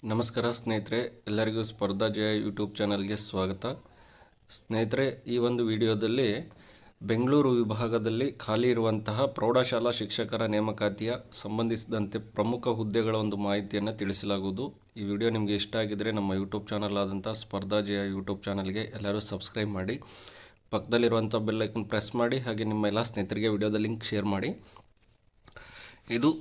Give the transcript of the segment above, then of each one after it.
ನಮಸ್ಕಾರ ಸ್ನೇಹಿತರೆ, ಎಲ್ಲರಿಗೂ ಸ್ಪರ್ಧಾ ಜಯ ಯೂಟ್ಯೂಬ್ ಚಾನಲ್ಗೆ ಸ್ವಾಗತ. ಸ್ನೇಹಿತರೆ, ಈ ಒಂದು ವಿಡಿಯೋದಲ್ಲಿ ಬೆಂಗಳೂರು ವಿಭಾಗದಲ್ಲಿ ಖಾಲಿ ಇರುವಂತಹ ಪ್ರೌಢಶಾಲಾ ಶಿಕ್ಷಕರ ನೇಮಕಾತಿಯ ಸಂಬಂಧಿಸಿದಂತೆ ಪ್ರಮುಖ ಹುದ್ದೆಗಳ ಒಂದು ಮಾಹಿತಿಯನ್ನು ತಿಳಿಸಲಾಗುವುದು. ಈ ವಿಡಿಯೋ ನಿಮಗೆ ಇಷ್ಟ ಆಗಿದ್ದರೆ ನಮ್ಮ ಯೂಟ್ಯೂಬ್ ಚಾನಲ್ ಆದಂಥ ಸ್ಪರ್ಧಾ ಜಯ ಯೂಟ್ಯೂಬ್ ಚಾನಲ್ಗೆ ಎಲ್ಲರೂ ಸಬ್ಸ್ಕ್ರೈಬ್ ಮಾಡಿ, ಪಕ್ಕದಲ್ಲಿರುವಂಥ ಬೆಲ್ ಐಕನ್ ಪ್ರೆಸ್ ಮಾಡಿ, ಹಾಗೆ ನಿಮ್ಮ ಎಲ್ಲ ಸ್ನೇಹಿತರಿಗೆ ವಿಡಿಯೋದ ಲಿಂಕ್ ಶೇರ್ ಮಾಡಿ. ಇದು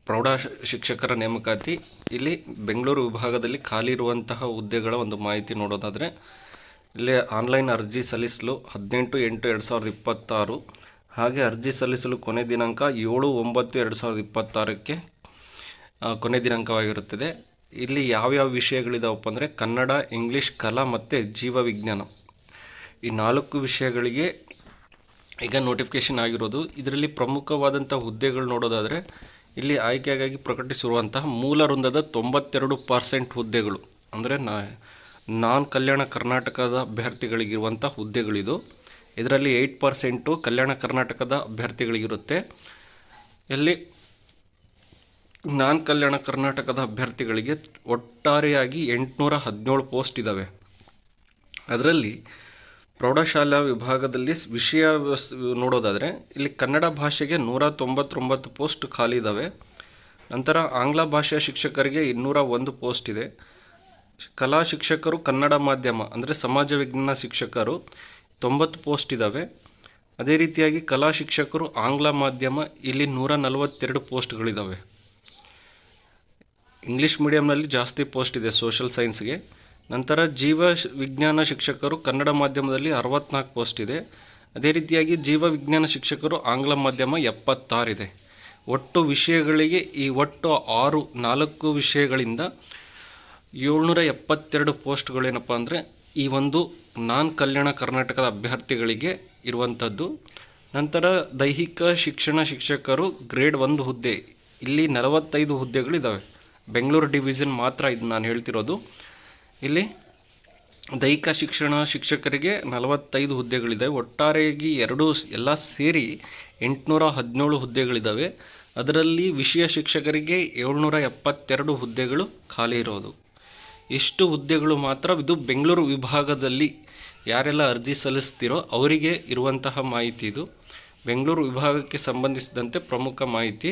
ಪ್ರೌಢ ಶಿಕ್ಷಕರ ನೇಮಕಾತಿ. ಇಲ್ಲಿ ಬೆಂಗಳೂರು ವಿಭಾಗದಲ್ಲಿ ಖಾಲಿ ಇರುವಂತಹ ಹುದ್ದೆಗಳ ಒಂದು ಮಾಹಿತಿ ನೋಡೋದಾದರೆ, ಇಲ್ಲಿ ಆನ್ಲೈನ್ ಅರ್ಜಿ ಸಲ್ಲಿಸಲು 18/8/2026, ಹಾಗೆ ಅರ್ಜಿ ಸಲ್ಲಿಸಲು ಕೊನೆ ದಿನಾಂಕ 7/9/2026 ಕೊನೆ ದಿನಾಂಕವಾಗಿರುತ್ತದೆ. ಇಲ್ಲಿ ಯಾವ್ಯಾವ ವಿಷಯಗಳಿದಾವಪ್ಪ ಅಂದರೆ ಕನ್ನಡ, ಇಂಗ್ಲೀಷ್, ಕಲಾ ಮತ್ತು ಜೀವವಿಜ್ಞಾನ, ಈ 4 ವಿಷಯಗಳಿಗೆ ಈಗ ನೋಟಿಫಿಕೇಷನ್ ಆಗಿರೋದು. ಇದರಲ್ಲಿ ಪ್ರಮುಖವಾದಂಥ ಹುದ್ದೆಗಳು ನೋಡೋದಾದರೆ, ಇಲ್ಲಿ ಆಯ್ಕೆಗಾಗಿ ಪ್ರಕಟಿಸಿರುವಂತಹ ಮೂಲ ವೃಂದದ 92% ಹುದ್ದೆಗಳು ಅಂದರೆ ನಾನ್ ಕಲ್ಯಾಣ ಕರ್ನಾಟಕದ ಅಭ್ಯರ್ಥಿಗಳಿಗಿರುವಂಥ ಹುದ್ದೆಗಳಿದು. ಇದರಲ್ಲಿ 8% ಕಲ್ಯಾಣ ಕರ್ನಾಟಕದ ಅಭ್ಯರ್ಥಿಗಳಿಗಿರುತ್ತೆ. ಇಲ್ಲಿ ನಾನ್ ಕಲ್ಯಾಣ ಕರ್ನಾಟಕದ ಅಭ್ಯರ್ಥಿಗಳಿಗೆ ಒಟ್ಟಾರೆಯಾಗಿ 817 ಪೋಸ್ಟ್ ಇದ್ದಾವೆ. ಅದರಲ್ಲಿ ಪ್ರೌಢಶಾಲಾ ವಿಭಾಗದಲ್ಲಿ ವಿಷಯ ನೋಡೋದಾದರೆ, ಇಲ್ಲಿ ಕನ್ನಡ ಭಾಷೆಗೆ 199 ಪೋಸ್ಟ್ ಖಾಲಿ ಇದ್ದಾವೆ. ನಂತರ ಆಂಗ್ಲ ಭಾಷೆಯ ಶಿಕ್ಷಕರಿಗೆ 201 ಪೋಸ್ಟ್ ಇದೆ. ಕಲಾ ಶಿಕ್ಷಕರು ಕನ್ನಡ ಮಾಧ್ಯಮ ಅಂದರೆ ಸಮಾಜ ವಿಜ್ಞಾನ ಶಿಕ್ಷಕರು 90 ಪೋಸ್ಟ್ ಇದ್ದಾವೆ. ಅದೇ ರೀತಿಯಾಗಿ ಕಲಾ ಶಿಕ್ಷಕರು ಆಂಗ್ಲ ಮಾಧ್ಯಮ ಇಲ್ಲಿ 142 ಪೋಸ್ಟ್ಗಳಿದ್ದಾವೆ. ಇಂಗ್ಲೀಷ್ ಮೀಡಿಯಂನಲ್ಲಿ ಜಾಸ್ತಿ ಪೋಸ್ಟ್ ಇದೆ ಸೋಷಲ್ ಸೈನ್ಸ್ಗೆ. ನಂತರ ಜೀವ ವಿಜ್ಞಾನ ಶಿಕ್ಷಕರು ಕನ್ನಡ ಮಾಧ್ಯಮದಲ್ಲಿ 64 ಪೋಸ್ಟ್ ಇದೆ. ಅದೇ ರೀತಿಯಾಗಿ ಜೀವ ವಿಜ್ಞಾನ ಶಿಕ್ಷಕರು ಆಂಗ್ಲ ಮಾಧ್ಯಮ 76 ಇದೆ. ಒಟ್ಟು ವಿಷಯಗಳಿಗೆ ಈ ಒಟ್ಟು 4 ವಿಷಯಗಳಿಂದ 772 ಪೋಸ್ಟ್ಗಳೇನಪ್ಪ ಅಂದರೆ ಈ ಒಂದು ನಾನ್ ಕಲ್ಯಾಣ ಕರ್ನಾಟಕದ ಅಭ್ಯರ್ಥಿಗಳಿಗೆ ಇರುವಂಥದ್ದು. ನಂತರ ದೈಹಿಕ ಶಿಕ್ಷಣ ಶಿಕ್ಷಕರು ಗ್ರೇಡ್ 1 ಹುದ್ದೆ, ಇಲ್ಲಿ 45 ಹುದ್ದೆಗಳಿದ್ದಾವೆ. ಬೆಂಗಳೂರು ಡಿವಿಷನ್ ಮಾತ್ರ ಇದು ನಾನು ಹೇಳ್ತಿರೋದು. ಇಲ್ಲಿ ದೈಹಿಕ ಶಿಕ್ಷಣ ಶಿಕ್ಷಕರಿಗೆ 45 ಹುದ್ದೆಗಳಿದ್ದಾವೆ. ಒಟ್ಟಾರೆಯಾಗಿ ಎಲ್ಲ ಸೇರಿ 817 ಹುದ್ದೆಗಳಿದ್ದಾವೆ. ಅದರಲ್ಲಿ ವಿಷಯ ಶಿಕ್ಷಕರಿಗೆ 772 ಹುದ್ದೆಗಳು ಖಾಲಿ ಇರೋದು. ಇಷ್ಟು ಹುದ್ದೆಗಳು ಮಾತ್ರ ಇದು ಬೆಂಗಳೂರು ವಿಭಾಗದಲ್ಲಿ ಯಾರೆಲ್ಲ ಅರ್ಜಿ ಸಲ್ಲಿಸ್ತಿರೋ ಅವರಿಗೆ ಇರುವಂತಹ ಮಾಹಿತಿ. ಇದು ಬೆಂಗಳೂರು ವಿಭಾಗಕ್ಕೆ ಸಂಬಂಧಿಸಿದಂತೆ ಪ್ರಮುಖ ಮಾಹಿತಿ.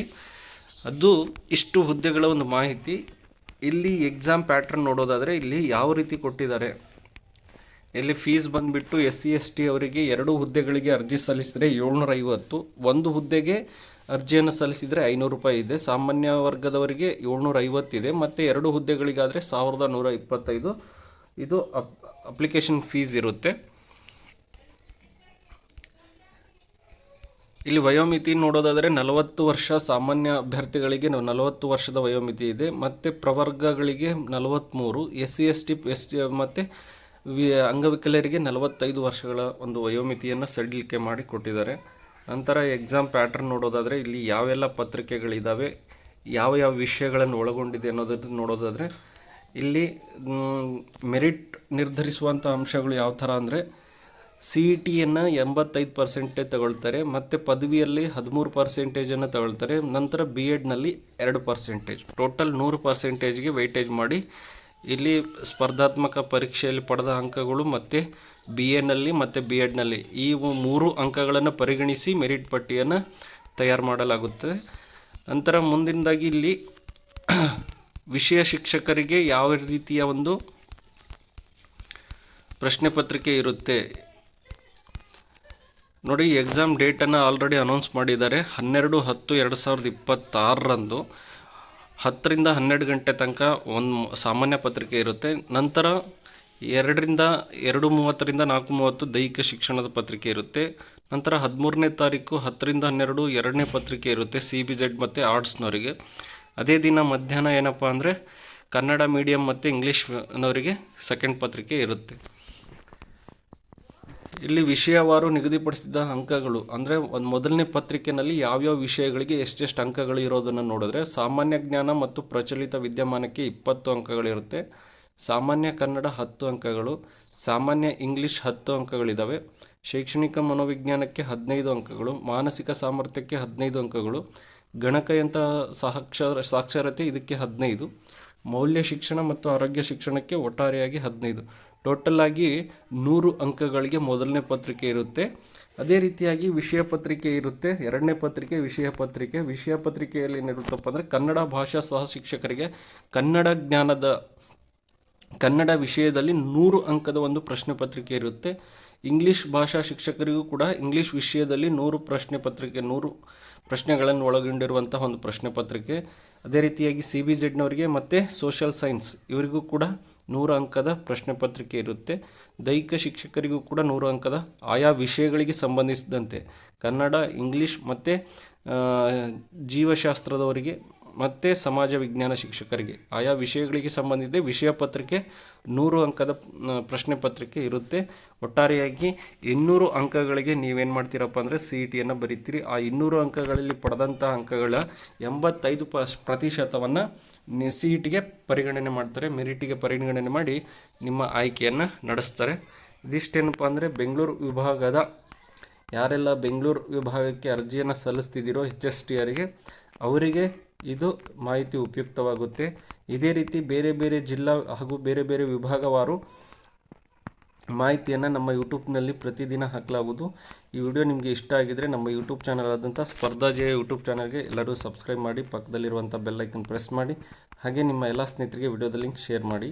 ಅದು ಇಷ್ಟು ಹುದ್ದೆಗಳ ಒಂದು ಮಾಹಿತಿ. ಇಲ್ಲಿ ಎಕ್ಸಾಮ್ ಪ್ಯಾಟ್ರನ್ ನೋಡೋದಾದರೆ ಇಲ್ಲಿ ಯಾವ ರೀತಿ ಕೊಟ್ಟಿದ್ದಾರೆ, ಇಲ್ಲಿ ಫೀಸ್ ಬಂದುಬಿಟ್ಟು SC/ST ಅವರಿಗೆ 2 ಹುದ್ದೆಗಳಿಗೆ ಅರ್ಜಿ ಸಲ್ಲಿಸಿದರೆ 750, 1 ಹುದ್ದೆಗೆ ಅರ್ಜಿಯನ್ನು ಸಲ್ಲಿಸಿದರೆ 500 ರೂಪಾಯಿ ಇದೆ. ಸಾಮಾನ್ಯ ವರ್ಗದವರಿಗೆ 750 ಇದೆ. ಮತ್ತು 2 ಹುದ್ದೆಗಳಿಗಾದರೆ 1125 ಇದು ಅಪ್ಲಿಕೇಶನ್ ಫೀಸ್ ಇರುತ್ತೆ. ಇಲ್ಲಿ ವಯೋಮಿತಿ ನೋಡೋದಾದರೆ 40 ವರ್ಷ ಸಾಮಾನ್ಯ ಅಭ್ಯರ್ಥಿಗಳಿಗೆ 40 ವರ್ಷದ ವಯೋಮಿತಿ ಇದೆ. ಮತ್ತು ಪ್ರವರ್ಗಗಳಿಗೆ 43, SC/ST ಮತ್ತು ಅಂಗವಿಕಲರಿಗೆ 45 ವರ್ಷಗಳ ಒಂದು ವಯೋಮಿತಿಯನ್ನು ಸಡಿಲಿಕೆ ಮಾಡಿ ಕೊಟ್ಟಿದ್ದಾರೆ. ನಂತರ ಎಕ್ಸಾಮ್ ಪ್ಯಾಟ್ರನ್ ನೋಡೋದಾದರೆ ಇಲ್ಲಿ ಯಾವೆಲ್ಲ ಪತ್ರಿಕೆಗಳಿದ್ದಾವೆ, ಯಾವ ವಿಷಯಗಳನ್ನು ಒಳಗೊಂಡಿದೆ ಅನ್ನೋದನ್ನು ನೋಡೋದಾದರೆ, ಇಲ್ಲಿ ಮೆರಿಟ್ ನಿರ್ಧರಿಸುವಂಥ ಅಂಶಗಳು ಯಾವ ಥರ ಅಂದರೆ CETಯನ್ನು 85% ತಗೊಳ್ತಾರೆ, ಮತ್ತು ಪದವಿಯಲ್ಲಿ 13% ತಗೊಳ್ತಾರೆ. ನಂತರ BEdನಲ್ಲಿ 2%, ಟೋಟಲ್ 100%ಗೆ ವೆಯ್ಟೇಜ್ ಮಾಡಿ ಇಲ್ಲಿ ಸ್ಪರ್ಧಾತ್ಮಕ ಪರೀಕ್ಷೆಯಲ್ಲಿ ಪಡೆದ ಅಂಕಗಳು ಮತ್ತು BAನಲ್ಲಿ ಮತ್ತು BEdನಲ್ಲಿ ಈ 3 ಅಂಕಗಳನ್ನು ಪರಿಗಣಿಸಿ ಮೆರಿಟ್ ಪಟ್ಟಿಯನ್ನು ತಯಾರು ಮಾಡಲಾಗುತ್ತದೆ. ನಂತರ ಮುಂದಿನದಾಗಿ ಇಲ್ಲಿ ವಿಷಯ ಶಿಕ್ಷಕರಿಗೆ ಯಾವ ರೀತಿಯ ಒಂದು ಪ್ರಶ್ನೆ ಪತ್ರಿಕೆ ಇರುತ್ತೆ ನೋಡಿ. ಎಕ್ಸಾಮ್ ಡೇಟನ್ನು ಆಲ್ರೆಡಿ ಅನೌನ್ಸ್ ಮಾಡಿದ್ದಾರೆ. 12/10/2026 10 ರಿಂದ 12 ಗಂಟೆ ತನಕ ಒಂದು ಸಾಮಾನ್ಯ ಪತ್ರಿಕೆ ಇರುತ್ತೆ. ನಂತರ 2:30 ರಿಂದ 4:30 ದೈಹಿಕ ಶಿಕ್ಷಣದ ಪತ್ರಿಕೆ ಇರುತ್ತೆ. ನಂತರ 13ನೇ ತಾರೀಕು 10 ರಿಂದ 12 2ನೇ ಪತ್ರಿಕೆ ಇರುತ್ತೆ CBZ ಮತ್ತು ಆರ್ಟ್ಸ್ನವರಿಗೆ. ಅದೇ ದಿನ ಮಧ್ಯಾಹ್ನ ಏನಪ್ಪ ಅಂದರೆ ಕನ್ನಡ ಮೀಡಿಯಂ ಮತ್ತು ಇಂಗ್ಲೀಷ್ನವರಿಗೆ ಸೆಕೆಂಡ್ ಪತ್ರಿಕೆ ಇರುತ್ತೆ. ಇಲ್ಲಿ ವಿಷಯವಾರು ನಿಗದಿಪಡಿಸಿದ ಅಂಕಗಳು ಅಂದರೆ ಮೊದಲನೇ ಪತ್ರಿಕೆಯಲ್ಲಿ ಯಾವ್ಯಾವ ವಿಷಯಗಳಿಗೆ ಎಷ್ಟೆಷ್ಟು ಅಂಕಗಳು ಇರೋದನ್ನು ನೋಡಿದ್ರೆ, ಸಾಮಾನ್ಯ ಜ್ಞಾನ ಮತ್ತು ಪ್ರಚಲಿತ ವಿದ್ಯಮಾನಕ್ಕೆ 20 ಅಂಕಗಳಿರುತ್ತೆ. ಸಾಮಾನ್ಯ ಕನ್ನಡ 10 ಅಂಕಗಳು, ಸಾಮಾನ್ಯ ಇಂಗ್ಲೀಷ್ 10 ಅಂಕಗಳಿದ್ದಾವೆ. ಶೈಕ್ಷಣಿಕ ಮನೋವಿಜ್ಞಾನಕ್ಕೆ 15 ಅಂಕಗಳು, ಮಾನಸಿಕ ಸಾಮರ್ಥ್ಯಕ್ಕೆ 15 ಅಂಕಗಳು, ಗಣಕಯಂತ್ರ ಸಾಕ್ಷರತೆ ಇದಕ್ಕೆ 15, ಮೌಲ್ಯ ಶಿಕ್ಷಣ ಮತ್ತು ಆರೋಗ್ಯ ಶಿಕ್ಷಣಕ್ಕೆ ಒಟ್ಟಾರೆಯಾಗಿ 15. ಟೋಟಲ್ ಆಗಿ 100 ಅಂಕಗಳಿಗೆ ಮೊದಲನೇ ಪತ್ರಿಕೆ ಇರುತ್ತೆ. ಅದೇ ರೀತಿಯಾಗಿ ವಿಷಯ ಪತ್ರಿಕೆ ಇರುತ್ತೆ. ಎರಡನೇ ಪತ್ರಿಕೆ ವಿಷಯ ಪತ್ರಿಕೆ. ವಿಷಯ ಪತ್ರಿಕೆಯಲ್ಲಿ ಏನಿರುತ್ತಪ್ಪ ಅಂದರೆ ಕನ್ನಡ ಭಾಷಾ ಸಹ ಶಿಕ್ಷಕರಿಗೆ ಕನ್ನಡ ವಿಷಯದಲ್ಲಿ 100 ಅಂಕದ ಒಂದು ಪ್ರಶ್ನೆ ಪತ್ರಿಕೆ ಇರುತ್ತೆ. ಇಂಗ್ಲೀಷ್ ಭಾಷಾ ಶಿಕ್ಷಕರಿಗೂ ಕೂಡ ಇಂಗ್ಲೀಷ್ ವಿಷಯದಲ್ಲಿ 100 ಪ್ರಶ್ನೆ ಪತ್ರಿಕೆ 100 ಪ್ರಶ್ನೆಗಳನ್ನು ಒಳಗೊಂಡಿರುವಂತಹ ಒಂದು ಪ್ರಶ್ನೆ ಪತ್ರಿಕೆ. ಅದೇ ರೀತಿಯಾಗಿ CBZನವರಿಗೆ ಮತ್ತು ಸೋಷಿಯಲ್ ಸೈನ್ಸ್ ಇವರಿಗೂ ಕೂಡ 100 ಅಂಕದ ಪ್ರಶ್ನೆ ಪತ್ರಿಕೆ ಇರುತ್ತೆ. ದೈಹಿಕ ಶಿಕ್ಷಕರಿಗೂ ಕೂಡ 100 ಅಂಕದ ಆಯಾ ವಿಷಯಗಳಿಗೆ ಸಂಬಂಧಿಸಿದಂತೆ ಕನ್ನಡ, ಇಂಗ್ಲೀಷ್ ಮತ್ತು ಜೀವಶಾಸ್ತ್ರದವರಿಗೆ ಮತ್ತು ಸಮಾಜ ವಿಜ್ಞಾನ ಶಿಕ್ಷಕರಿಗೆ ಆಯಾ ವಿಷಯಗಳಿಗೆ ಸಂಬಂಧಿಸಿದ ವಿಷಯ ಪತ್ರಿಕೆ 100 ಅಂಕದ ಪ್ರಶ್ನೆ ಪತ್ರಿಕೆ ಇರುತ್ತೆ. ಒಟ್ಟಾರೆಯಾಗಿ 200 ಅಂಕಗಳಿಗೆ ನೀವೇನು ಮಾಡ್ತೀರಪ್ಪ ಅಂದರೆ CETಯನ್ನು ಬರೀತೀರಿ. ಆ 200 ಅಂಕಗಳಲ್ಲಿ ಪಡೆದಂಥ ಅಂಕಗಳ 85% CETಗೆ ಪರಿಗಣನೆ ಮಾಡ್ತಾರೆ, ಮೆರಿಟಿಗೆ ಪರಿಗಣನೆ ಮಾಡಿ ನಿಮ್ಮ ಆಯ್ಕೆಯನ್ನು ನಡೆಸ್ತಾರೆ. ಇದಿಷ್ಟೇನಪ್ಪ ಅಂದರೆ ಬೆಂಗಳೂರು ವಿಭಾಗದ ಯಾರೆಲ್ಲ ಬೆಂಗಳೂರು ವಿಭಾಗಕ್ಕೆ ಅರ್ಜಿಯನ್ನು ಸಲ್ಲಿಸ್ತಿದ್ದೀರೋ HSTRಗೆ ಅವರಿಗೆ ಇದು ಮಾಹಿತಿ ಉಪಯುಕ್ತವಾಗುತ್ತೆ. ಇದೇ ರೀತಿ ಬೇರೆ ಬೇರೆ ಜಿಲ್ಲಾ ಹಾಗೂ ಬೇರೆ ಬೇರೆ ವಿಭಾಗವಾರು ಮಾಹಿತಿಯನ್ನು ನಮ್ಮ ಯೂಟ್ಯೂಬ್ನಲ್ಲಿ ಪ್ರತಿದಿನ ಹಾಕಲಾಗುವುದು. ಈ ವಿಡಿಯೋ ನಿಮಗೆ ಇಷ್ಟ ಆಗಿದರೆ ನಮ್ಮ ಯೂಟ್ಯೂಬ್ ಚಾನಲ್ ಆದಂಥ ಸ್ಪರ್ಧಾ ಜಯ ಯೂಟ್ಯೂಬ್ ಚಾನಲ್ಗೆ ಎಲ್ಲರೂ ಸಬ್ಸ್ಕ್ರೈಬ್ ಮಾಡಿ, ಪಕ್ಕದಲ್ಲಿರುವಂಥ ಬೆಲ್ ಐಕನ್ ಪ್ರೆಸ್ ಮಾಡಿ, ಹಾಗೆ ನಿಮ್ಮ ಎಲ್ಲ ಸ್ನೇಹಿತರಿಗೆ ವಿಡಿಯೋದ ಲಿಂಕ್ ಶೇರ್ ಮಾಡಿ.